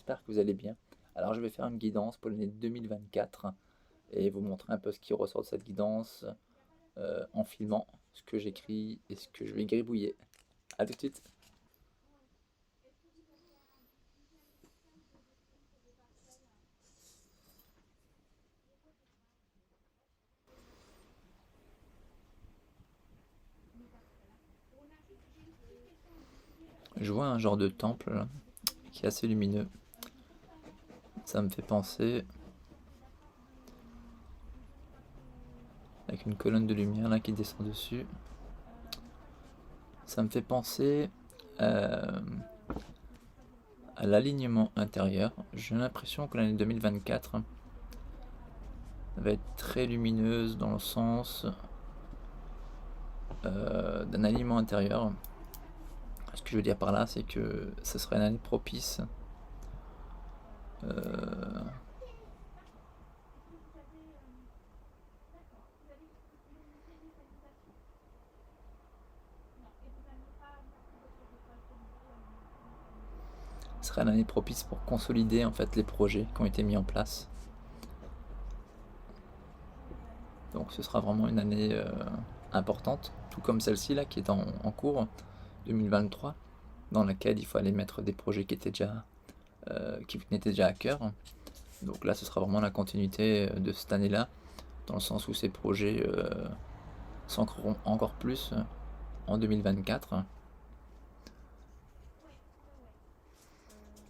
j'espère que vous allez bien. Alors je vais faire une guidance pour l'année 2024 et vous montrer un peu ce qui ressort de cette guidance en filmant ce que j'écris et ce que je vais gribouiller. A tout de suite. Je vois un genre de temple là, qui est assez lumineux. Ça me fait penser, avec une colonne de lumière là qui descend dessus, ça me fait penser à l'alignement intérieur. J'ai l'impression que l'année 2024 va être très lumineuse dans le sens d'un alignement intérieur. Ce que je veux dire par là, c'est que ce serait une année propice ce serait une année propice pour consolider en fait les projets qui ont été mis en place. Donc ce sera vraiment une année importante, tout comme celle-ci là qui est en cours 2023, dans laquelle il fallait mettre des projets qui qui venaient déjà à cœur. Donc là, ce sera vraiment la continuité de cette année-là, dans le sens où ces projets s'ancreront encore plus en 2024.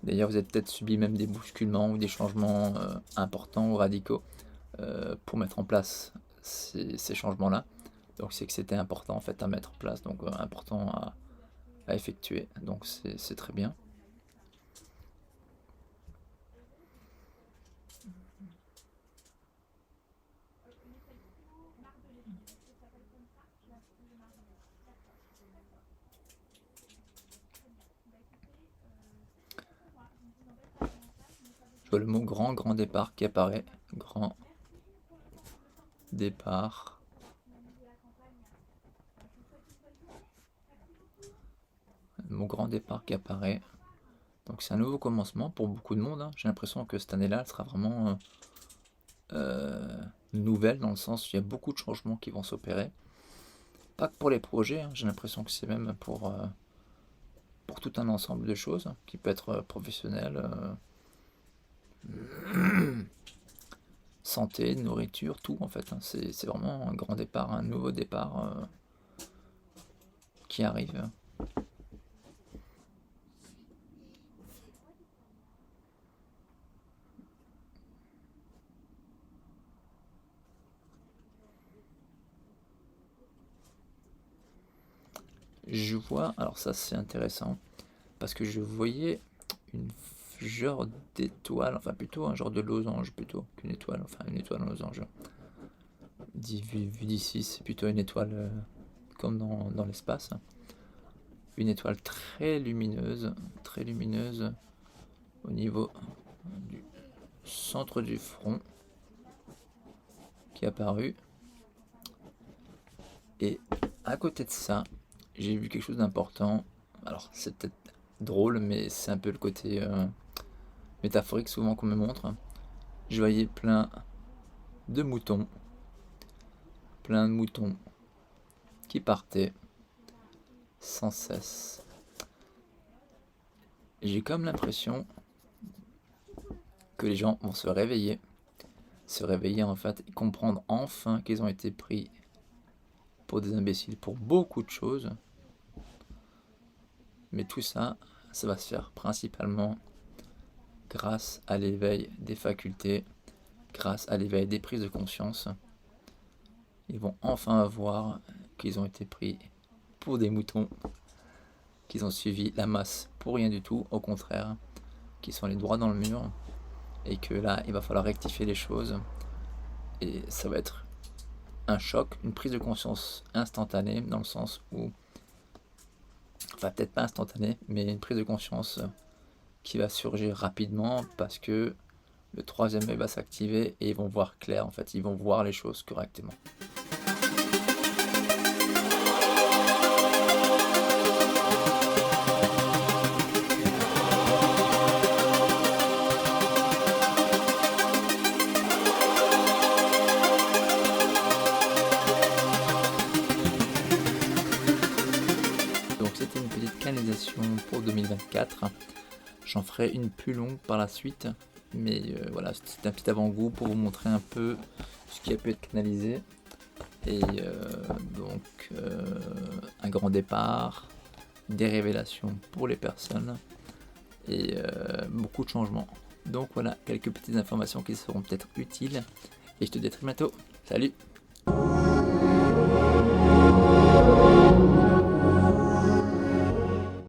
D'ailleurs, vous avez peut-être subi même des bousculements ou des changements importants ou radicaux pour mettre en place ces changements-là. Donc c'est que c'était important en fait à mettre en place, donc important à effectuer. Donc c'est très bien. Je vois le mot grand départ qui apparaît. Grand départ. Le mot grand départ qui apparaît. Donc c'est un nouveau commencement pour beaucoup de monde. J'ai l'impression que cette année-là, elle sera vraiment nouvelle, dans le sens où il y a beaucoup de changements qui vont s'opérer. Pas que pour les projets, j'ai l'impression que c'est même pour tout un ensemble de choses qui peut être professionnel, santé, nourriture, tout en fait. C'est vraiment un grand départ, un nouveau départ qui arrive. Je vois, alors ça c'est intéressant, parce que je voyais une genre d'étoile, enfin plutôt un genre de losange plutôt qu'une étoile, enfin une étoile en losange. Vu d'ici, c'est plutôt une étoile comme dans l'espace. Une étoile très lumineuse au niveau du centre du front qui est apparu. Et à côté de ça, j'ai vu quelque chose d'important. Alors c'est peut-être drôle, mais c'est un peu le côté métaphorique souvent qu'on me montre. Je voyais plein de moutons qui partaient sans cesse. J'ai comme l'impression que les gens vont se réveiller en fait, et comprendre enfin qu'ils ont été pris pour des imbéciles pour beaucoup de choses. Mais tout ça, ça va se faire principalement grâce à l'éveil des facultés, grâce à l'éveil des prises de conscience. Ils vont enfin voir qu'ils ont été pris pour des moutons, qu'ils ont suivi la masse pour rien du tout, au contraire, qu'ils sont allés droit dans le mur, et que là, il va falloir rectifier les choses, et ça va être un choc, une prise de conscience instantanée, dans le sens où, enfin peut-être pas instantanée, mais une prise de conscience qui va surgir rapidement, parce que le troisième œil va s'activer, et ils vont voir clair, en fait, ils vont voir les choses correctement. 4. J'en ferai une plus longue par la suite, mais voilà, c'est un petit avant-goût pour vous montrer un peu ce qui a pu être canalisé. Et donc un grand départ, des révélations pour les personnes et beaucoup de changements. Donc voilà, quelques petites informations qui seront peut-être utiles et je te dis à très bientôt. Salut!